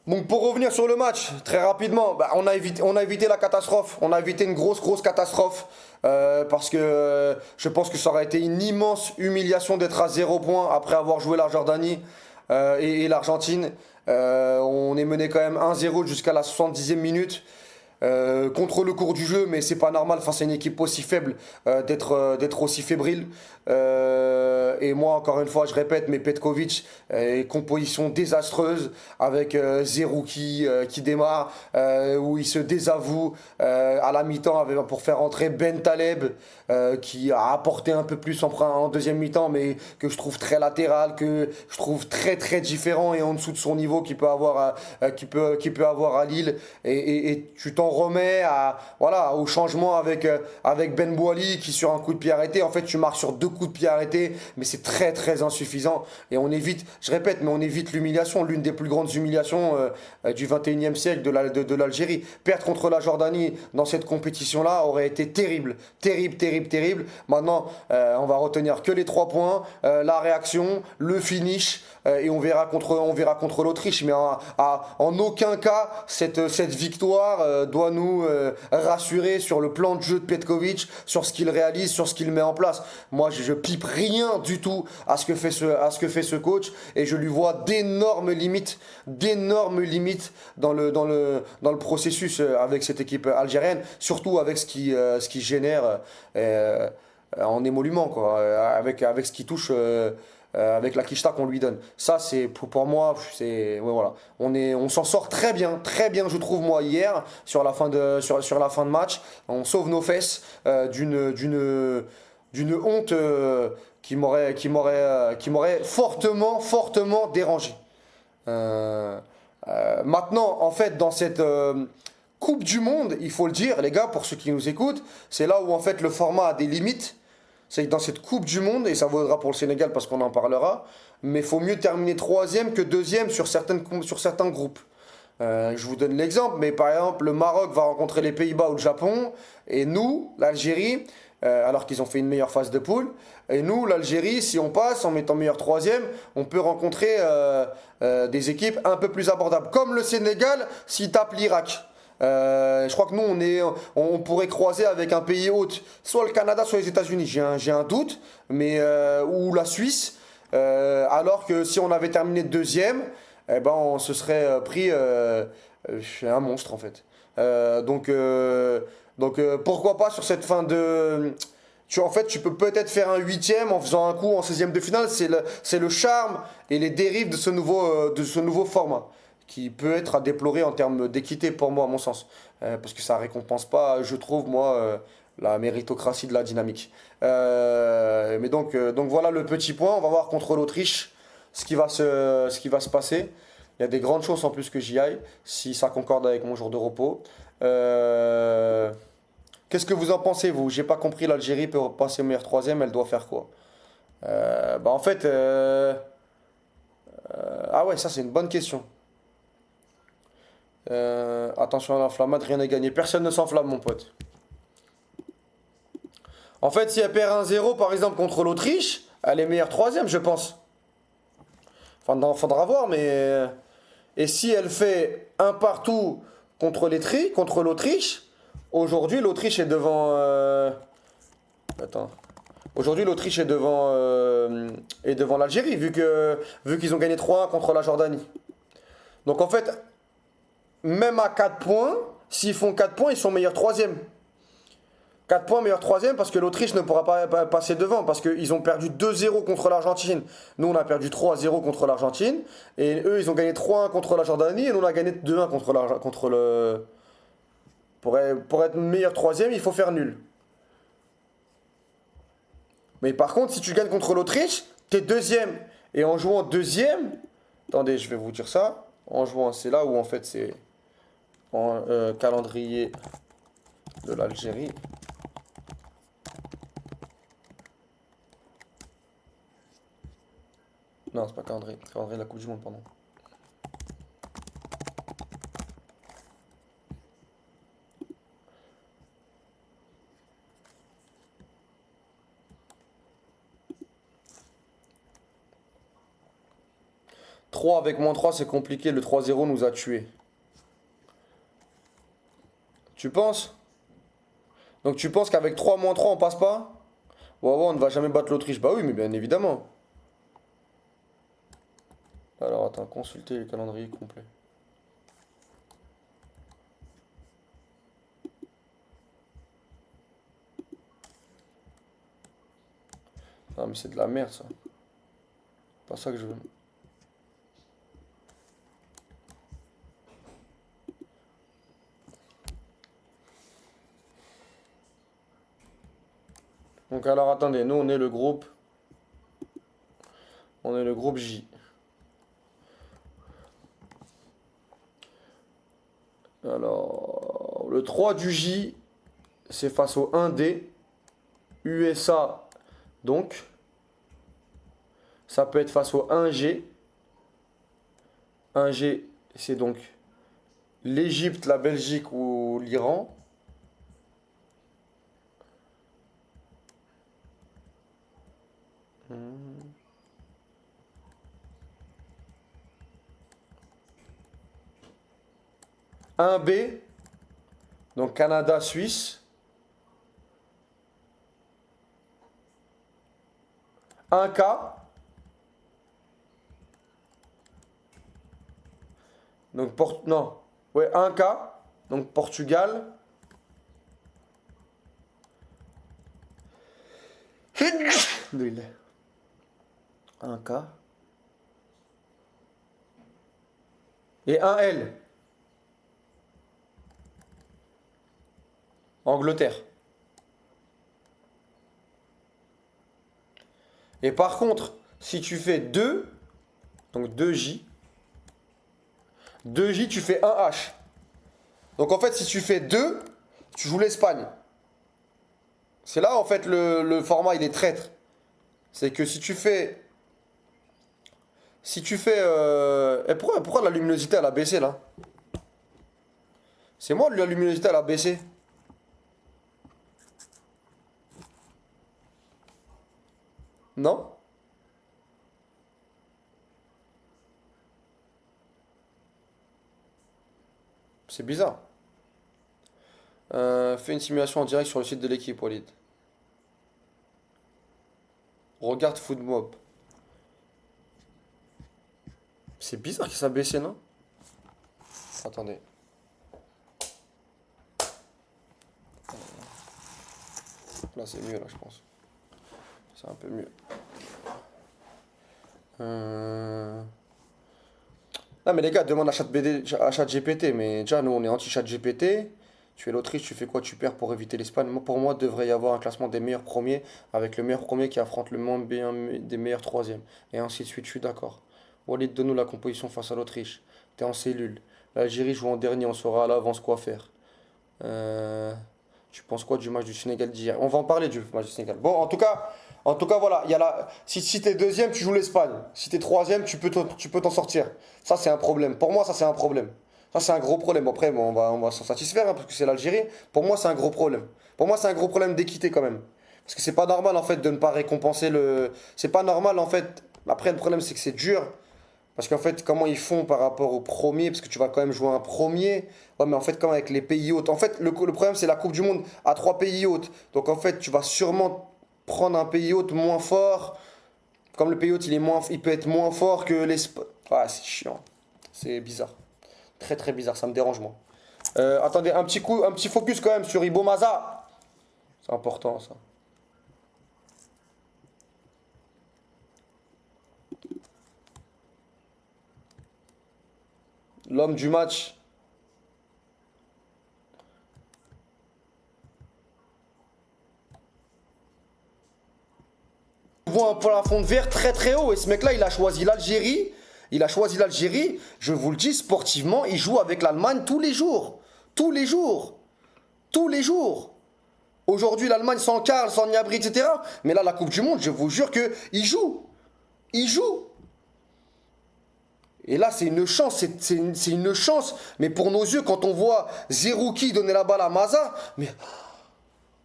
Donc pour revenir sur le match, très rapidement, bah, on a évité la catastrophe, on a évité une grosse catastrophe, parce que je pense que ça aurait été une immense humiliation d'être à 0 point après avoir joué la Jordanie et l'Argentine. On est mené quand même 1-0 jusqu'à la 70e minute. Contre le cours du jeu, mais c'est pas normal face à une équipe aussi faible d'être aussi fébrile. Et moi, encore une fois, je répète, mais Petkovic, composition désastreuse avec Zerouki qui démarre, où il se désavoue à la mi-temps pour faire entrer Ben Taleb, qui a apporté un peu plus en deuxième mi-temps, mais que je trouve très latéral, que je trouve très différent et en dessous de son niveau qu'il peut avoir à Lille. Et tu t'en remets voilà, au changement avec Ben Boali qui sur un coup de pied arrêté, en fait tu marques sur deux coups de pied arrêtés, mais c'est très insuffisant et on évite, je répète, mais on évite l'humiliation, l'une des plus grandes humiliations du 21e siècle de l'Algérie. Perdre contre la Jordanie dans cette compétition-là aurait été terrible. Maintenant, on va retenir que les 3 points, la réaction, le finish, et on verra contre l'Autriche, mais en aucun cas cette victoire doit nous rassurer sur le plan de jeu de Petkovic, sur ce qu'il réalise, sur ce qu'il met en place. Moi, je pipe rien du tout à ce que fait ce coach, et je lui vois d'énormes limites dans le processus avec cette équipe algérienne, surtout avec ce qui génère en émolument, quoi, avec ce qui touche. Avec la quicheta qu'on lui donne. Ça, c'est pour moi, c'est ouais, voilà. On s'en sort très bien, je trouve moi hier sur la fin de match. On sauve nos fesses d'une honte qui m'aurait fortement dérangé. Euh, Maintenant, en fait, dans cette Coupe du Monde, il faut le dire, les gars, pour ceux qui nous écoutent, c'est là où en fait le format a des limites. C'est que dans cette Coupe du Monde, et ça vaudra pour le Sénégal parce qu'on en parlera, mais il faut mieux terminer troisième que deuxième sur certains groupes. Je vous donne l'exemple, mais par exemple, le Maroc va rencontrer les Pays-Bas ou le Japon, et nous, l'Algérie, alors qu'ils ont fait une meilleure phase de poule, et nous, l'Algérie, si on passe en mettant meilleur troisième, on peut rencontrer des équipes un peu plus abordables, comme le Sénégal s'il tape l'Irak. Je crois que nous, on pourrait croiser avec un pays hôte, soit le Canada, soit les États-Unis. J'ai un doute, mais ou la Suisse. Alors que si on avait terminé deuxième, eh ben, on se serait pris un monstre en fait. Pourquoi pas sur cette fin de. En fait, tu peux peut-être faire un huitième en faisant un coup en 16e de finale. C'est le charme et les dérives de ce nouveau format qui peut être à déplorer en termes d'équité pour moi, à mon sens. Parce que ça récompense pas, je trouve, moi, la méritocratie de la dynamique. Donc voilà le petit point. On va voir contre l'Autriche ce qui va se passer. Il y a des grandes chances en plus que j'y aille, si ça concorde avec mon jour de repos. Euh, Qu'est-ce que vous en pensez, vous? J'ai pas compris, l'Algérie peut passer meilleur troisième, elle doit faire quoi? Bah en fait, ah ouais, ça c'est une bonne question. Attention à l'inflammade, rien n'est gagné. Personne ne s'enflamme, mon pote. En fait, si elle perd 1-0, par exemple, contre l'Autriche, elle est meilleure troisième, je pense. Enfin, faudra voir, mais. Et si elle fait un partout contre l'Autriche, aujourd'hui, l'Autriche est devant. Attends. Aujourd'hui, l'Autriche est devant l'Algérie, vu qu'ils ont gagné 3-1 contre la Jordanie. Donc, en fait, même à 4 points, s'ils font 4 points, ils sont meilleurs troisième. 4 points, meilleur troisième, parce que l'Autriche ne pourra pas passer devant, parce qu'ils ont perdu 2-0 contre l'Argentine. Nous, on a perdu 3-0 contre l'Argentine, et eux, ils ont gagné 3-1 contre la Jordanie, et nous, on a gagné 2-1 contre le. Pour être meilleur troisième, il faut faire nul. Mais par contre, si tu gagnes contre l'Autriche, t'es deuxième. Et en jouant deuxième, attendez, je vais vous dire ça. En jouant, c'est là où en fait c'est en calendrier de l'Algérie. Non, c'est pas calendrier. Calendrier de la Coupe du Monde, pardon. 3 avec -3, c'est compliqué. Le 3-0 nous a tués. Tu penses? Donc tu penses qu'avec 3-3, on passe pas? Ouais, ouais, on ne va jamais battre l'Autriche. Bah oui, mais bien évidemment. Alors attends, consulter le calendrier complet. Ah mais c'est de la merde ça. Pas ça que je veux. Donc alors attendez, nous on est le groupe. On est le groupe J. Alors, le 3 du J, c'est face au 1D. USA, donc. Ça peut être face au 1G. 1G, c'est donc l'Égypte, la Belgique ou l'Iran. Un B, donc Canada, Suisse. Un K, donc non, ouais, un K, donc Portugal. Un K. Et un L. Angleterre. Et par contre, si tu fais 2, donc 2J, 2J, tu fais 1H. Donc en fait, si tu fais 2, tu joues l'Espagne. C'est là en fait le format il est traître. C'est que si tu fais. Si tu fais. Et pourquoi la luminosité elle a baissé là? C'est moi la luminosité elle a baissé. Non? C'est bizarre. Fais une simulation en direct sur le site de l'équipe, Walid. Regarde Foodmob. C'est bizarre que ça a baissé, non? Attendez. Là, c'est mieux, là, je pense. C'est un peu mieux. Non, mais les gars, demande à ChatGPT. Mais déjà, nous, on est anti-ChatGPT. Tu es l'Autriche, tu fais quoi? Tu perds pour éviter l'Espagne. Pour moi, il devrait y avoir un classement des meilleurs premiers avec le meilleur premier qui affronte le moins bien des meilleurs troisièmes. Et ainsi de suite, je suis d'accord. Walid, donne-nous la composition face à l'Autriche. T'es en cellule. L'Algérie joue en dernier, on saura à l'avance quoi faire. Euh, Tu penses quoi du match du Sénégal d'hier? On va en parler du match du Sénégal. Bon, en tout cas voilà. Si t'es deuxième, tu joues l'Espagne. Si t'es troisième, tu peux t'en sortir. Ça, c'est un problème. Pour moi, ça, c'est un problème. Ça, c'est un gros problème. Après, bon, on va s'en satisfaire hein, parce que c'est l'Algérie. Pour moi, c'est un gros problème. Pour moi, c'est un gros problème d'équité quand même. Parce que c'est pas normal en fait de ne pas récompenser le. C'est pas normal en fait. Après, le problème, c'est que c'est dur. Parce qu'en fait, comment ils font par rapport au premier? Parce que tu vas quand même jouer un premier. Ouais, mais en fait, comme avec les pays hôtes. En fait, le problème, c'est la Coupe du Monde à trois pays hôtes. Donc en fait, tu vas sûrement prendre un pays hôte moins fort. Comme le pays hôte, il peut être moins fort que l'Espagne. Ah, c'est chiant. C'est bizarre. Très très bizarre, ça me dérange moi. Attendez, un petit focus quand même sur Ibo Maza. C'est important ça. L'homme du match. On voit un plafond de verre très très haut et ce mec là il a choisi l'Algérie. Il a choisi l'Algérie. Je vous le dis, sportivement, il joue avec l'Allemagne tous les jours. Tous les jours. Tous les jours. Aujourd'hui, l'Allemagne sans Karl, sans Gnabry, etc. Mais là, la Coupe du Monde, je vous jure qu'il joue. Il joue. Et là, c'est une chance, c'est une chance. Mais pour nos yeux, quand on voit Zerouki donner la balle à Maza, mais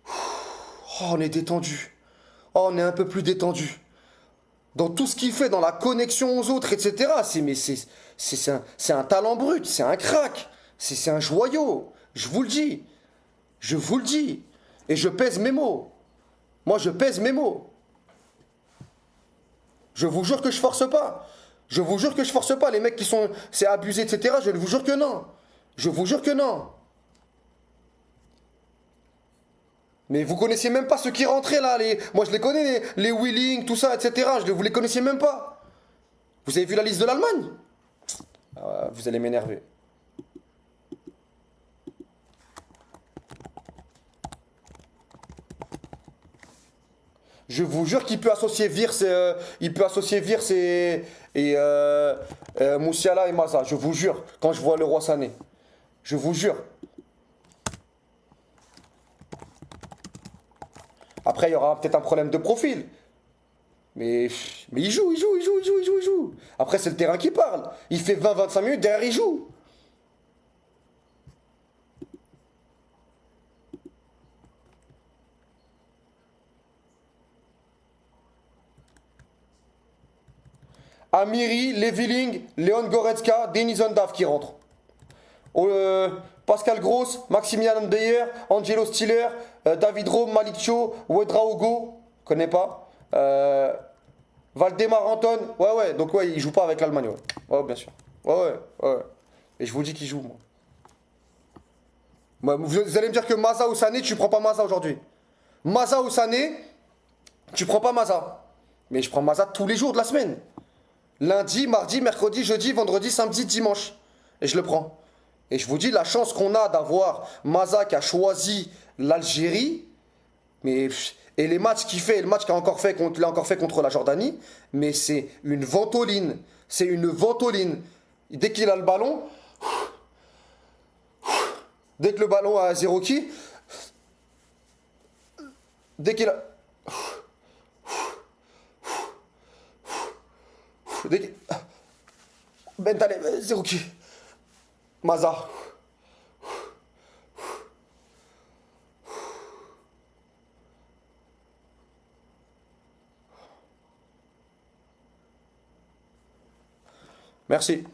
oh, on est détendu. Oh, on est un peu plus détendu. dans tout ce qu'il fait, dans la connexion aux autres, etc. C'est un talent brut, c'est un crack, c'est un joyau. Je vous le dis, je vous le dis. Et je pèse mes mots. Moi, je pèse mes mots. Je vous jure que je force pas. Je vous jure que je force pas. Les mecs qui sont, c'est abusé, etc. Je vous jure que non. Je vous jure que non. Mais vous connaissiez même pas ceux qui rentraient là. Moi, je les connais, les Wheeling, tout ça, etc. Vous les connaissiez même pas. Vous avez vu la liste de l'Allemagne? Vous allez m'énerver. Je vous jure qu'il peut associer et Moussiala et Maza. Je vous jure, quand je vois le roi Sané. Je vous jure. Après, il y aura peut-être un problème de profil. Mais il joue. Après, c'est le terrain qui parle. Il fait 20-25 minutes, derrière, il joue. Amiri, Leviling, Leon Goretzka, Denis Undav qui rentrent. Oh, Pascal Gross, Maximilian Beyer, Angelo Stiller, David Rome, Malik Cho, Ouedraogo, connais pas. Valdemar Anton, ouais, donc ouais, il joue pas avec l'Allemagne, ouais. Ouais, bien sûr. Ouais. Et je vous dis qu'il joue, moi. Vous allez me dire que Maza ou Sané, tu prends pas Maza aujourd'hui. Maza ou Sané, tu prends pas Maza. Mais je prends Maza tous les jours de la semaine. Lundi, mardi, mercredi, jeudi, vendredi, samedi, dimanche. Et je le prends. Et je vous dis, la chance qu'on a d'avoir Maza qui a choisi l'Algérie, mais et les matchs qu'il fait, le match qu'il a encore fait contre la Jordanie, mais c'est une ventoline. C'est une ventoline. Dès qu'il a le ballon, dès que le ballon a zéro qui, dès qu'il a. Dès qu'il. Ben Taleb, zéro qui. Maza. Merci.